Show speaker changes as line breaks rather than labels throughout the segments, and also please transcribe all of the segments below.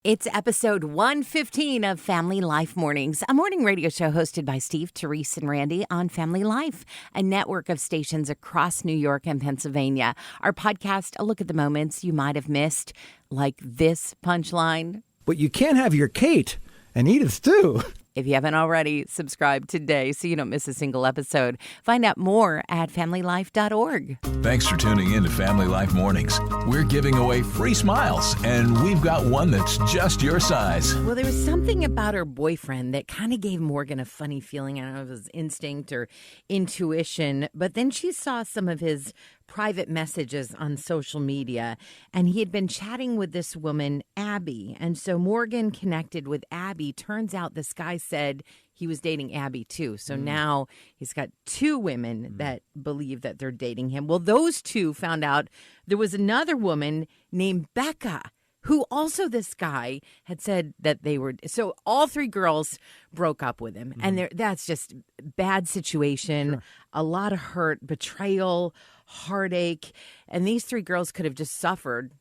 It's episode 115 of Family Life Mornings, a morning radio show hosted by Steve, Terese, and Randy on Family Life, a network of stations across New York and Pennsylvania. Our podcast, a look at the moments you might have missed, like this punchline.
But you can't have your Kate and Edith too.
If you haven't already, subscribe today so you don't miss a single episode. Find out more at familylife.org.
Thanks for tuning in to Family Life Mornings. We're giving away free smiles, and we've got one that's just your size.
Well, there was something about her boyfriend that kind of gave Morgan a funny feeling. I don't know if it was instinct or intuition, but then she saw some of his private messages on social media, and he had been chatting with this woman, Abby. And so Morgan connected with Abby. Turns out this guy said he was dating Abby too. So now he's got two women that believe that they're dating him. Well, those two found out there was another woman named Becca who also this guy had said that they were. So all three girls broke up with him. And that's just bad situation,
Sure.
A lot of hurt, betrayal, heartache. And these three girls could have just suffered,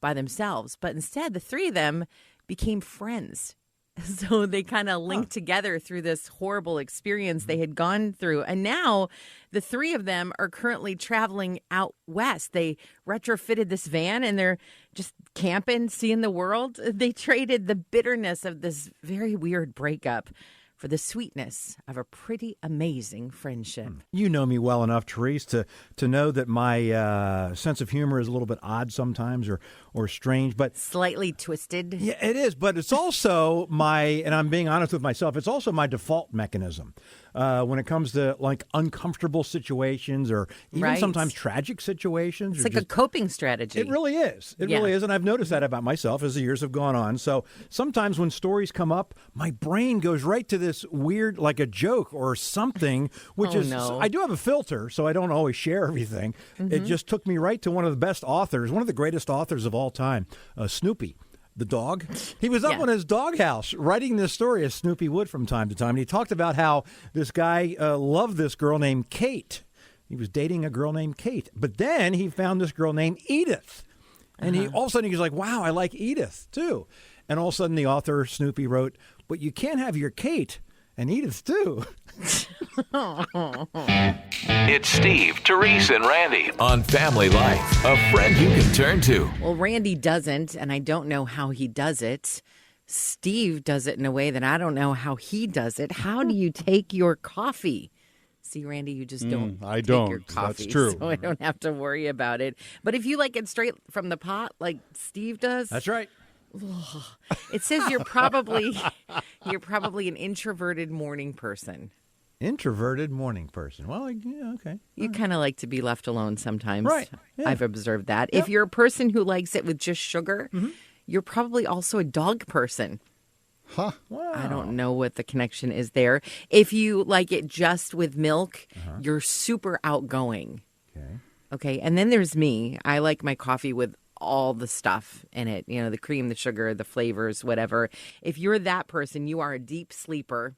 by themselves. But instead, the three of them became friends. So they kind of linked together through this horrible experience they had gone through. And now the three of them are currently traveling out west. They retrofitted this van and they're just camping, seeing the world. They traded the bitterness of this very weird breakup for the sweetness of a pretty amazing friendship.
You know me well enough, Terese, to know that my sense of humor is a little bit odd sometimes or strange, but
Slightly twisted.
yeah, it is. But it's also and I'm being honest with myself, it's also my default mechanism when it comes to like uncomfortable situations or even
Right.
sometimes tragic situations.
It's like a coping strategy.
It really is. It really is. And I've noticed that about myself as the years have gone on. So sometimes when stories come up, my brain goes right to this weird, like a joke or something, which
no.
I do have a filter, so I don't always share everything. It just took me right to one of the best authors, one of the greatest authors of all time, Snoopy. The dog. He was up
Yeah.
on his doghouse writing this story, as Snoopy would from time to time. And he talked about how this guy loved this girl named Kate. He was dating a girl named Kate. But then he found this girl named Edith. And he all of a sudden he's like, wow, I like Edith too. And all of a sudden the author, Snoopy, wrote, but you can't have your Kate and Edith too.
It's Steve, Terese, and Randy on Family Life, a friend you can turn to.
Well, Randy doesn't, and I don't know how he does it. Steve does it in a way that I don't know how he does it. How do you take your coffee? See, Randy, you just don't
I
take
don't.
your coffee.
That's true.
So I don't have to worry about it. But if you like it straight from the pot like Steve does,
That's right.
it says you're probably an introverted morning person.
Introverted morning person. Well, yeah, okay.
You kind of like to be left alone sometimes.
Right. Yeah.
I've observed that.
Yep.
If you're a person who likes it with just sugar, you're probably also a dog person.
Huh.
Wow.
I don't know what the connection is there. If you like it just with milk, you're super outgoing.
Okay.
Okay. And then there's me. I like my coffee with all the stuff in it, the cream, the sugar, the flavors, whatever. If you're that person, you are a deep sleeper.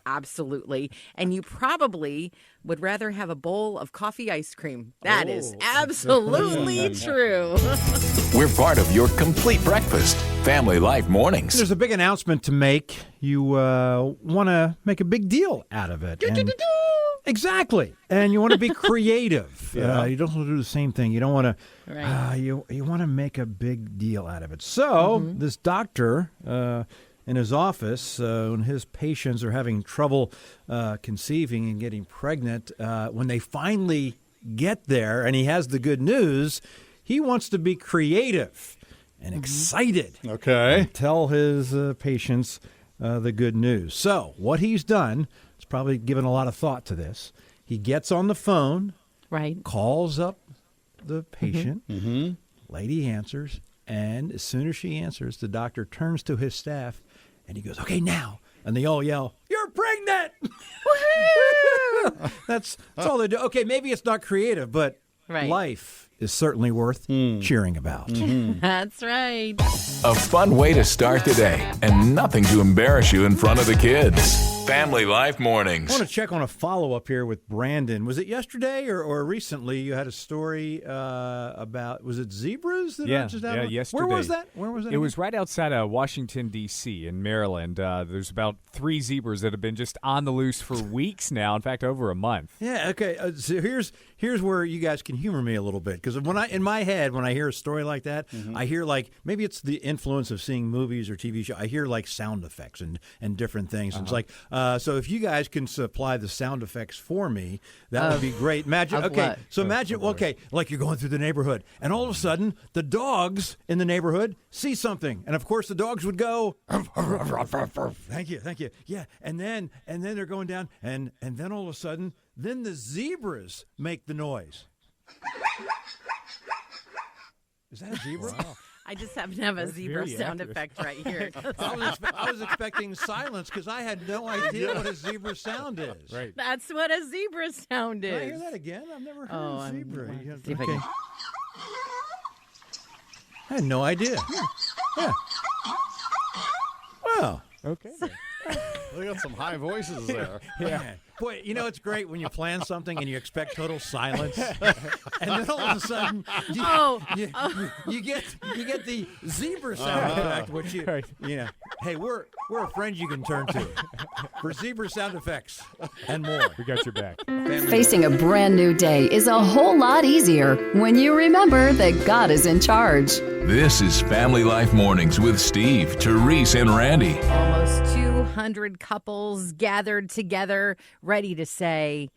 Absolutely. And you probably would rather have a bowl of coffee ice cream. That is absolutely true.
We're part of your complete breakfast, Family Life Mornings.
There's a big announcement to make. You want to make a big deal out of it. And- exactly. And you want to be creative. You don't want to do the same thing. You don't want to,
Right.
you want to make a big deal out of it. So this doctor in his office, when his patients are having trouble conceiving and getting pregnant, when they finally get there and he has the good news, he wants to be creative and excited.
Okay.
Tell his patients the good news. So what he's done, he's probably given a lot of thought to this. He gets on the phone,
Right.
calls up the patient, lady answers, and as soon as she answers, the doctor turns to his staff and he goes, okay, now. And they all yell, you're pregnant! That's all they do. Okay, maybe it's not creative, but
Right.
life is certainly worth cheering about.
That's right.
A fun way to start the day and nothing to embarrass you in front of the kids. Family Life Mornings.
I want to check on a follow-up here with Brandon. Was it yesterday or recently you had a story about, was it zebras?
Yesterday.
Where was that?
It was right outside of Washington, D.C. in Maryland. There's about 3 zebras that have been just on the loose for weeks now, in fact, over a month.
Yeah, okay. So here's where you guys can humor me a little bit, because in my head, when I hear a story like that, I hear like, maybe it's the influence of seeing movies or TV shows, I hear like sound effects and different things. And it's like, so if you guys can supply the sound effects for me, that would be great. Imagine, okay, so imagine, okay, like you're going through the neighborhood, and all of a sudden, the dogs in the neighborhood see something, and of course the dogs would go, thank you, yeah, and then they're going down, and then all of a sudden, then the zebras make the noise. Is that a zebra? Wow.
I just happen to have a zebra sound effect right here.
I was expecting silence because I had no idea what a zebra sound is.
Right.
That's what a zebra sound is.
Can I hear that again? I've never heard a zebra.
See if I can.
I had no idea. Yeah. Wow.
Okay.
We got some high voices there.
Yeah. Boy, you know it's great when you plan something and you expect total silence, and then all of a sudden you get the zebra sound effect, which hey, we're a friend you can turn to for zebra sound effects and more.
We got your back.
Facing a brand new day is a whole lot easier when you remember that God is in charge.
This is Family Life Mornings with Steve, Terese, and Randy.
Almost 200 couples gathered together, ready to say,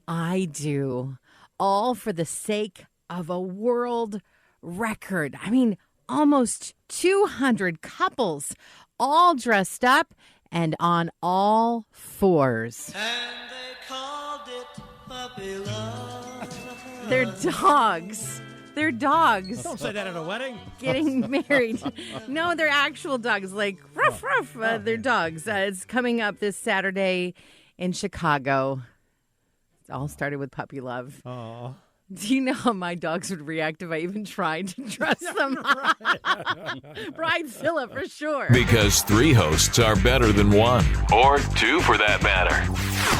I do, all for the sake of a world record. I mean, almost 200 couples, all dressed up and on all fours.
And they called it puppy love.
They're dogs. They're dogs.
Don't say that at a wedding.
Getting married. No, they're actual dogs, like ruff, ruff. They're dogs. It's coming up this Saturday in Chicago. It all started with puppy love.
Aww.
Do you know how my dogs would react if I even tried to dress them up? Bride Phillip, for sure.
Because 3 hosts are better than 1, or 2 for that matter.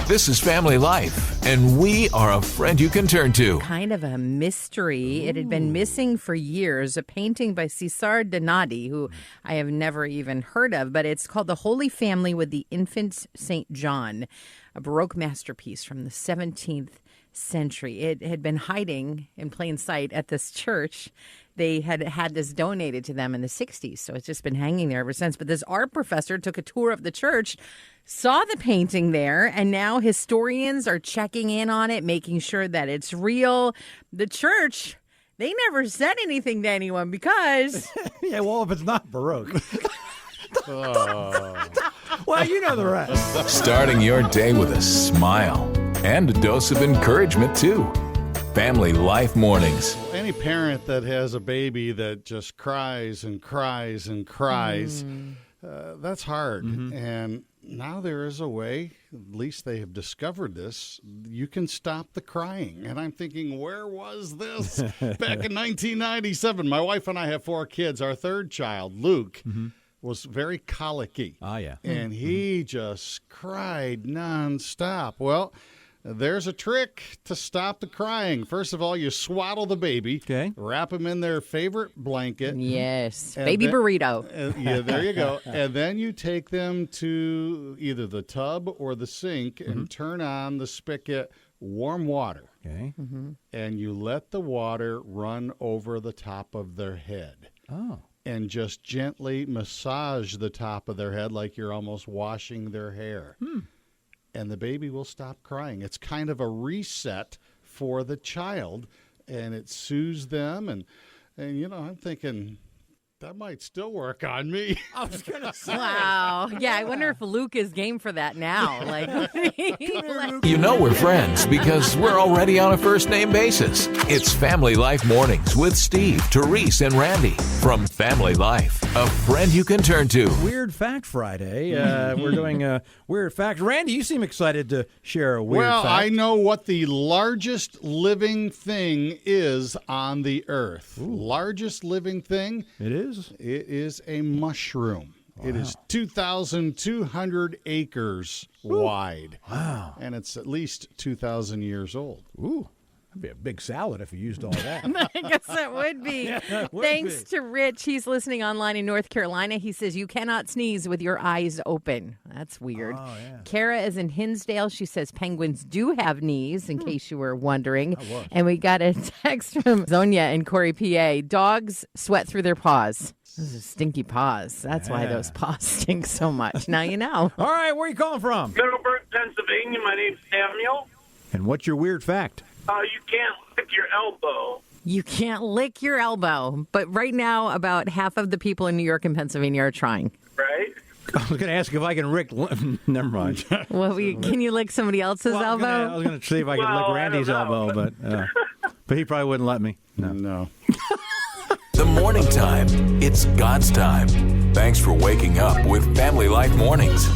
This is Family Life, and we are a friend you can turn to.
Kind of a mystery. It had been missing for years. A painting by Cesare Donati, who I have never even heard of, but it's called The Holy Family with the Infant St. John, a Baroque masterpiece from the 17th century. It had been hiding in plain sight at this church. They had this donated to them in the 60s, so it's just been hanging there ever since. But this art professor took a tour of the church, saw the painting there, and now historians are checking in on it, making sure that it's real. The church, they never said anything to anyone because...
Yeah, well, if it's not Baroque. Well, you know the rest.
Starting your day with a smile and a dose of encouragement, too. Family Life Mornings.
Any parent that has a baby that just cries and cries and cries, that's hard. And now there is a way, at least they have discovered this, you can stop the crying. And I'm thinking, where was this back in 1997? My wife and I have 4 kids. Our third child, Luke, was very colicky.
Ah, yeah.
And he just cried nonstop. Well, there's a trick to stop the crying. First of all, you swaddle the baby.
Okay.
Wrap them in their favorite blanket.
Yes,
And
baby
then-
burrito.
Yeah, there you go. And then you take them to either the tub or the sink and turn on the spigot, warm water.
Okay.
And you let the water run over the top of their head.
Oh.
And just gently massage the top of their head like you're almost washing their hair. And the baby will stop crying. It's kind of a reset for the child, and it soothes them. And you know, I'm thinking, that might still work on me.
I was going to say.
Wow. Yeah, I wonder if Luke is game for that now.
You know we're friends because we're already on a first-name basis. It's Family Life Mornings with Steve, Terese, and Randy from Family Life, a friend you can turn to.
Weird Fact Friday. We're doing a Weird Fact. Randy, you seem excited to share a weird fact.
Well, I know what the largest living thing is on the earth. Largest living thing?
It is?
It is a mushroom. It is 2,200 acres wide.
Wow.
And it's at least 2,000 years old.
Ooh. That'd be a big salad if you used all that.
I guess that would be.
That would
Thanks
be.
to Rich. He's listening online in North Carolina. He says, you cannot sneeze with your eyes open. That's weird.
Oh, yeah.
Kara is in Hinsdale. She says penguins do have knees, in case you were wondering.
I was.
And we got a text from Zonia in Corey, PA. Dogs sweat through their paws. Those are stinky paws. That's why
Yeah.
those paws stink so much. Now you know.
All right, where are you calling from?
Middleburg, Pennsylvania. My name's Samuel.
And what's your weird fact?
You can't lick your elbow.
You can't lick your elbow. But right now, about half of the people in New York and Pennsylvania are trying.
Right?
I was going to ask if I can Never mind.
Well, can you lick somebody else's elbow?
I was going to see if I could lick
Well, I
Randy's
don't know,
elbow, but he probably wouldn't let me.
No.
The morning time. It's God's time. Thanks for waking up with Family Life Mornings.